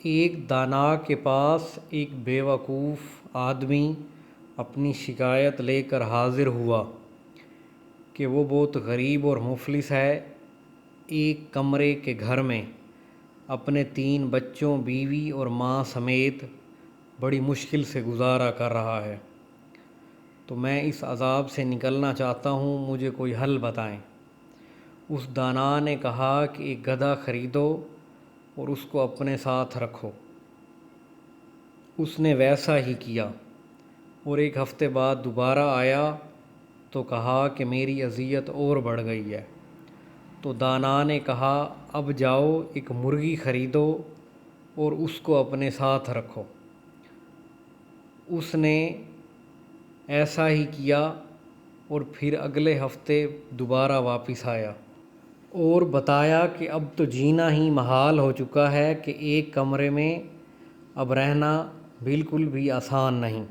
ایک دانا کے پاس ایک بیوقوف آدمی اپنی شکایت لے کر حاضر ہوا کہ وہ بہت غریب اور مفلس ہے، ایک کمرے کے گھر میں اپنے 3 بچوں، بیوی اور ماں سمیت بڑی مشکل سے گزارا کر رہا ہے۔ تو میں اس عذاب سے نکلنا چاہتا ہوں، مجھے کوئی حل بتائیں۔ اس دانا نے کہا کہ ایک گدھا خریدو اور اس کو اپنے ساتھ رکھو۔ اس نے ویسا ہی کیا اور 1 ہفتے بعد دوبارہ آیا تو کہا کہ میری اذیت اور بڑھ گئی ہے۔ تو دانا نے کہا اب جاؤ ایک مرغی خریدو اور اس کو اپنے ساتھ رکھو۔ اس نے ایسا ہی کیا اور پھر اگلے ہفتے دوبارہ واپس آیا اور بتایا کہ اب تو جینا ہی محال ہو چکا ہے کہ ایک کمرے میں اب رہنا بالکل بھی آسان نہیں۔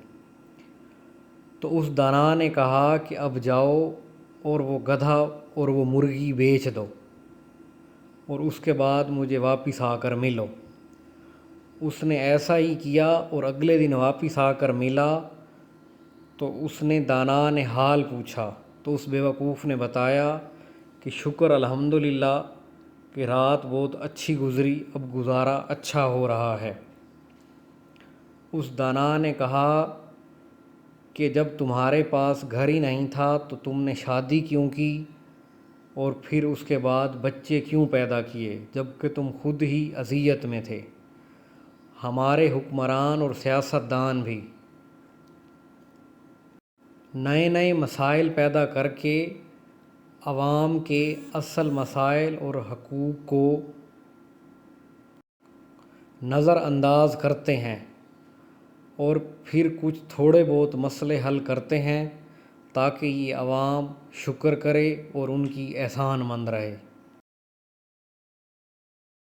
تو اس دانا نے کہا کہ اب جاؤ اور وہ گدھا اور وہ مرغی بیچ دو اور اس کے بعد مجھے واپس آ کر ملو۔ اس نے ایسا ہی کیا اور اگلے دن واپس آ کر ملا تو اس نے دانا نے حال پوچھا تو اس بیوقوف نے بتایا کہ شکر الحمدللہ کہ رات بہت اچھی گزری، اب گزارا اچھا ہو رہا ہے۔ اس دانا نے کہا کہ جب تمہارے پاس گھر ہی نہیں تھا تو تم نے شادی کیوں کی اور پھر اس کے بعد بچے کیوں پیدا کیے جب کہ تم خود ہی اذیت میں تھے؟ ہمارے حکمران اور سیاستدان بھی نئے نئے مسائل پیدا کر کے عوام کے اصل مسائل اور حقوق کو نظر انداز کرتے ہیں اور پھر کچھ تھوڑے بہت مسئلے حل کرتے ہیں تاکہ یہ عوام شکر کرے اور ان کی احسان مند رہے۔